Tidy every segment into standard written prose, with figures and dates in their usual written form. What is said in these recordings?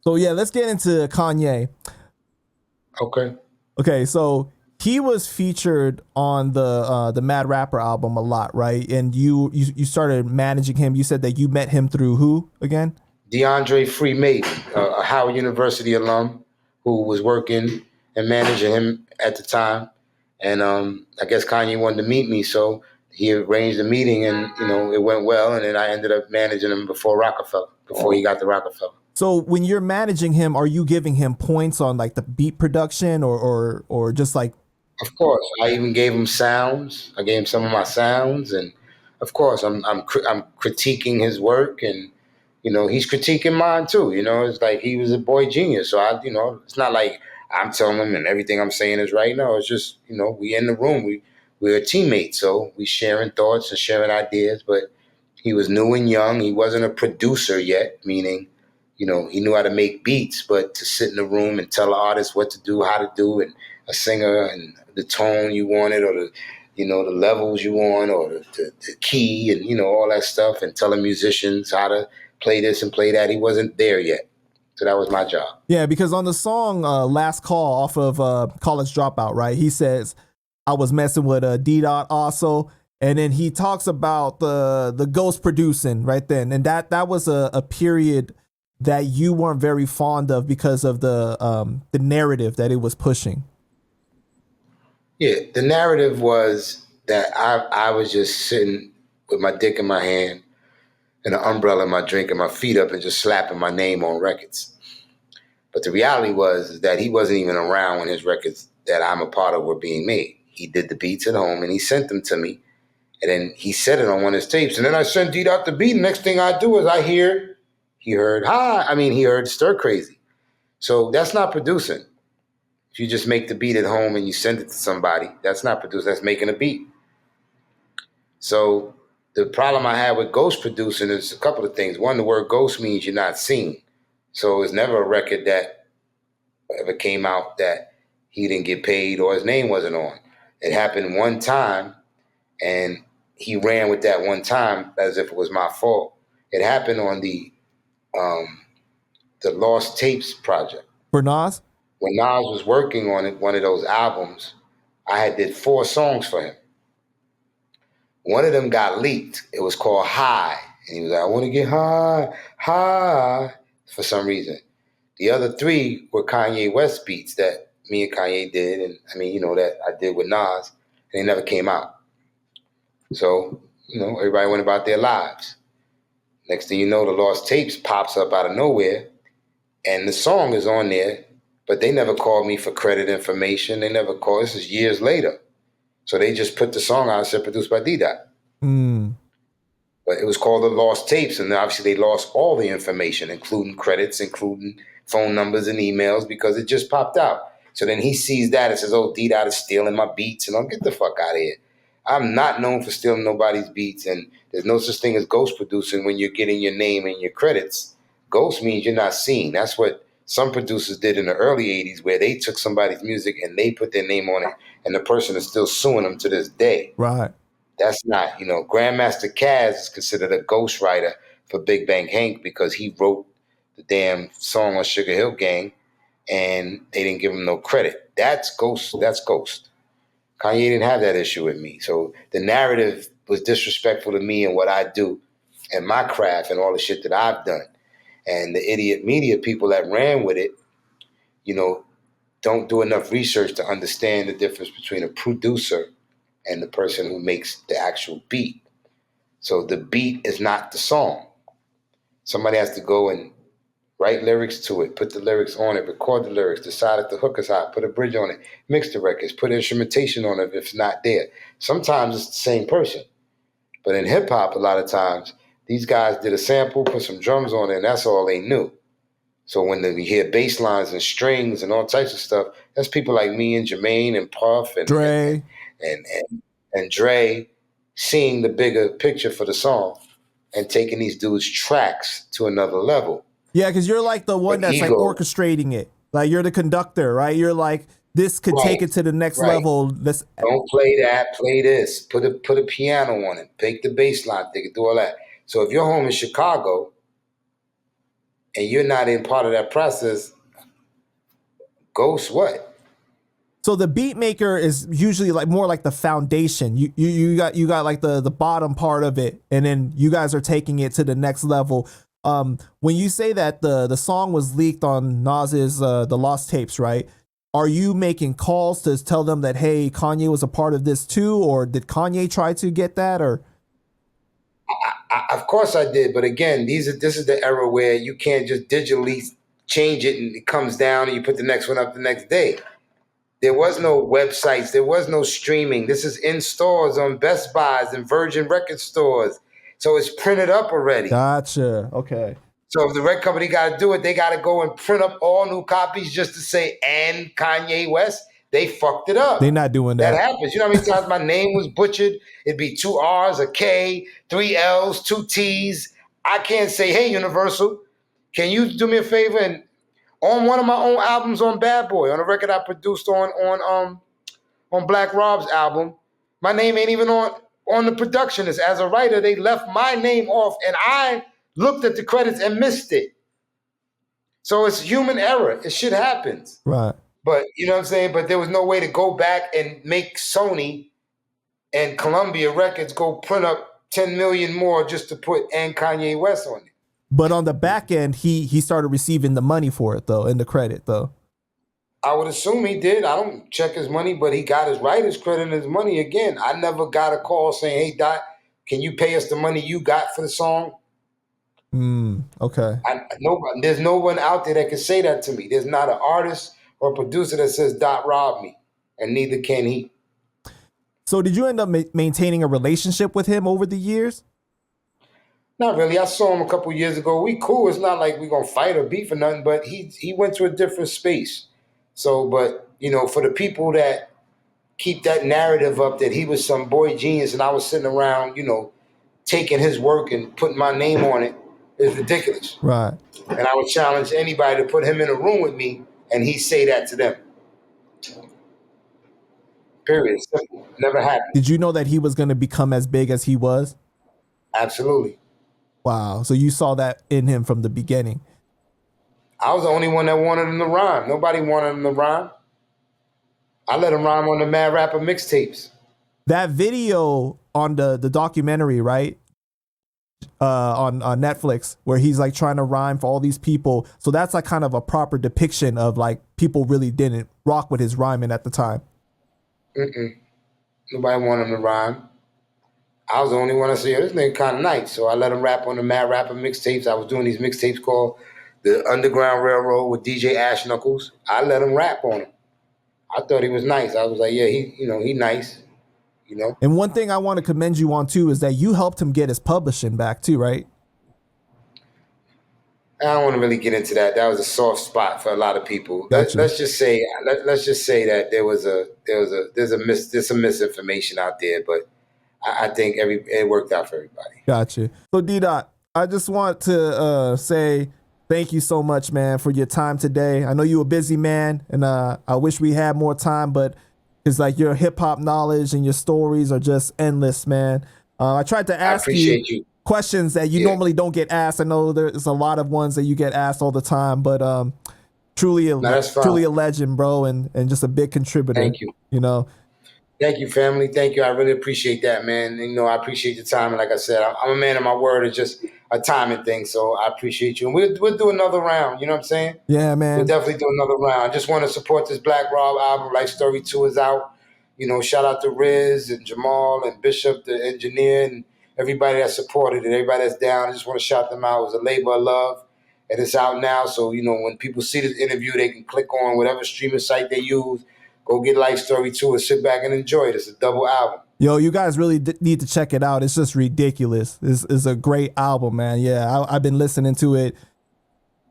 So yeah, let's get into Kanye. Okay. Okay, so he was featured on the Mad Rapper album a lot, right? And you started managing him. You said that you met him through who again? DeAndre Freemaiden, a Howard University alum who was working and managing him at the time. And I guess Kanye wanted to meet me, so he arranged a meeting, and it went well. And then I ended up managing him before he got to Rockefeller. So when you're managing him, are you giving him points on like the beat production or just like Of course, I even gave him sounds. I gave him some of my sounds, and of course, I'm critiquing his work, and he's critiquing mine too. It's like he was a boy genius, so it's not like I'm telling him and everything I'm saying is right. No, it's just we in the room, we're teammates, so we sharing thoughts and sharing ideas. But he was new and young. He wasn't a producer yet, meaning he knew how to make beats, but to sit in the room and tell the artist what to do, how to do, and a singer and the tone you wanted, or the levels you want, or the key, and all that stuff, and telling musicians how to play this and play that. He wasn't there yet, so that was my job. yeah? Because on the song "Last Call" off of College Dropout, right? He says, "I was messing with a D Dot also." And then he talks about the ghost producing right then, and that was a period that you weren't very fond of because of the narrative that it was pushing. Yeah, the narrative was that I was just sitting with my dick in my hand and an umbrella in my drink and my feet up and just slapping my name on records. But the reality was that he wasn't even around when his records that I'm a part of were being made. He did the beats at home and he sent them to me. And then he said it on one of his tapes. And then I sent D Dot the beat. Next thing I do is he heard Stir Crazy. So that's not producing. If you just make the beat at home and you send it to somebody, that's not producing, that's making a beat. So the problem I had with ghost producing is a couple of things. One, the word ghost means you're not seen. So it's never a record that ever came out that he didn't get paid or his name wasn't on. It happened one time, and he ran with that one time as if it was my fault. It happened on the Lost Tapes project. For Nas? When Nas was working on it, one of those albums, I had did 4 songs for him. One of them got leaked. It was called High. And he was like, I want to get high, high, for some reason. The other 3 were Kanye West beats that me and Kanye did, and that I did with Nas, and they never came out. So, everybody went about their lives. Next thing you know, the Lost Tapes pops up out of nowhere, and the song is on there, but they never called me for credit information. They never called. This is years later. So they just put the song out and said produced by D-Dot. But it was called the Lost Tapes, and obviously they lost all the information, including credits, including phone numbers and emails, because it just popped out. So then he sees that and says, oh, D-Dot is stealing my beats, and I'll get the fuck out of here. I'm not known for stealing nobody's beats, and there's no such thing as ghost producing when you're getting your name and your credits. Ghost means you're not seen. That's what some producers did in the early 80s, where they took somebody's music and they put their name on it, and the person is still suing them to this day. Right. That's not, Grandmaster Caz is considered a ghostwriter for Big Bang Hank because he wrote the damn song on Sugar Hill Gang and they didn't give him no credit. That's Ghost. That's Ghost. Kanye didn't have that issue with me. So the narrative was disrespectful to me and what I do and my craft and all the shit that I've done. And the idiot media people that ran with it, don't do enough research to understand the difference between a producer and the person who makes the actual beat. So the beat is not the song. Somebody has to go and write lyrics to it, put the lyrics on it, record the lyrics, decide if the hook is hot, put a bridge on it, mix the records, put instrumentation on it if it's not there. Sometimes it's the same person. But in hip hop, a lot of times, these guys did a sample, put some drums on it, and that's all they knew. So when we hear bass lines and strings and all types of stuff, that's people like me and Jermaine and Puff and Dre. and Dre seeing the bigger picture for the song and taking these dudes' tracks to another level. Yeah, because you're like the one that's like orchestrating it. Like you're the conductor, right? You're like, this could take it to the next level. Don't play that, play this. Put a piano on it. Take the bass line, they can do all that. So if you're home in Chicago and you're not in part of that process, ghost what? So the beat maker is usually like more like the foundation. You got like the bottom part of it, and then you guys are taking it to the next level. When you say that the song was leaked on Nas's the Lost Tapes, right? Are you making calls to tell them that, hey, Kanye was a part of this too, or did Kanye try to get that? Or Of course I did, but again, this is the era where you can't just digitally change it and it comes down and you put the next one up the next day. There was no websites. There was no streaming. This is in stores on Best Buys and Virgin Record stores. So it's printed up already. Gotcha. Okay. So if the record company got to do it, they got to go and print up all new copies just to say, and Kanye West. They fucked it up. They're not doing that. That happens. You know how many times my name was butchered? It'd be 2 R's, a K, 3 L's, 2 T's. I can't say, hey, Universal, can you do me a favor and on one of my own albums on Bad Boy, on a record I produced on Black Rob's album, my name ain't even on the production list. As a writer, they left my name off, and I looked at the credits and missed it. So it's human error. It shit happens. Right. But you know what I'm saying? But there was no way to go back and make Sony and Columbia Records go print up 10 million more just to put and Kanye West on it. But on the back end, he started receiving the money for it though, and the credit though. I would assume he did. I don't check his money, but he got his writer's credit and his money again. I never got a call saying, hey, Doc, can you pay us the money you got for the song? Okay. There's no one out there that can say that to me. There's not an artist or producer that says Doc robbed me, and neither can he. So did you end up maintaining a relationship with him over the years? Not really. I saw him a couple years ago. We cool. It's not like we're going to fight or beef or nothing, but he went to a different space. So, but, you know, for the people that keep that narrative up that he was some boy genius and I was sitting around, you know, taking his work and putting my name on it is ridiculous. Right. And I would challenge anybody to put him in a room with me and he say that to them. Period. Simple. Never happened. Did you know that he was going to become as big as he was? Absolutely. Wow. So you saw that in him from the beginning. I was the only one that wanted him to rhyme. Nobody wanted him to rhyme. I let him rhyme on the Mad Rapper mixtapes. That video on the documentary, right? On Netflix, where he's like trying to rhyme for all these people. So that's like kind of a proper depiction of like people really didn't rock with his rhyming at the time. Nobody wanted him to rhyme. I was the only one that said, this nigga kind of nice. So I let him rap on the Mad Rapper mixtapes. I was doing these mixtapes called The Underground Railroad with DJ Ash Knuckles. I let him rap on him. I thought he was nice. I was like, yeah, he nice, you know. And one thing I want to commend you on too is that you helped him get his publishing back too, right? I don't want to really get into that. That was a soft spot for a lot of people. Gotcha. Let's just say that there's some misinformation out there, but I think it worked out for everybody. Gotcha. So D-Dot, I just want to say thank you so much, man, for your time today. I know you're a busy man, and I wish we had more time, but it's like your hip hop knowledge and your stories are just endless, man. I tried to ask you questions that you normally don't get asked. I know there's a lot of ones that you get asked all the time, but truly a legend, bro, and just a big contributor. Thank you. You know. Thank you, family. Thank you. I really appreciate that, man. And, you know, I appreciate your time. And like I said, I'm a man of my word. It's just a timing thing. So I appreciate you. And we'll do another round. You know what I'm saying? Yeah, man. We'll definitely do another round. I just want to support this Black Rob album. Life Story 2 is out. You know, shout out to Riz and Jamal and Bishop, the engineer, and everybody that supported it, everybody that's down. I just want to shout them out. It was a labor of love. And it's out now. So, you know, when people see this interview, they can click on whatever streaming site they use. Go get Life Story 2 and sit back and enjoy it. It's a double album. Yo, you guys really need to check it out. It's just ridiculous. It's a great album, man. Yeah, I've been listening to it,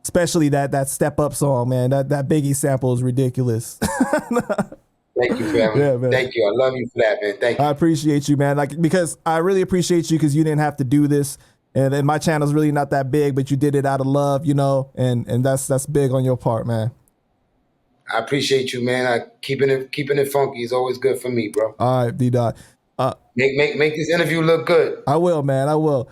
especially that Step Up song, man. That Biggie sample is ridiculous. Thank you, family. Yeah, man. Thank you. I love you for that, man. Thank you. I appreciate you, man. Like, because I really appreciate you because you didn't have to do this. And my channel's really not that big, but you did it out of love, you know, and that's big on your part, man. I appreciate you, man. Keeping it funky is always good for me, bro. All right, D-Dot. Make this interview look good. I will, man. I will.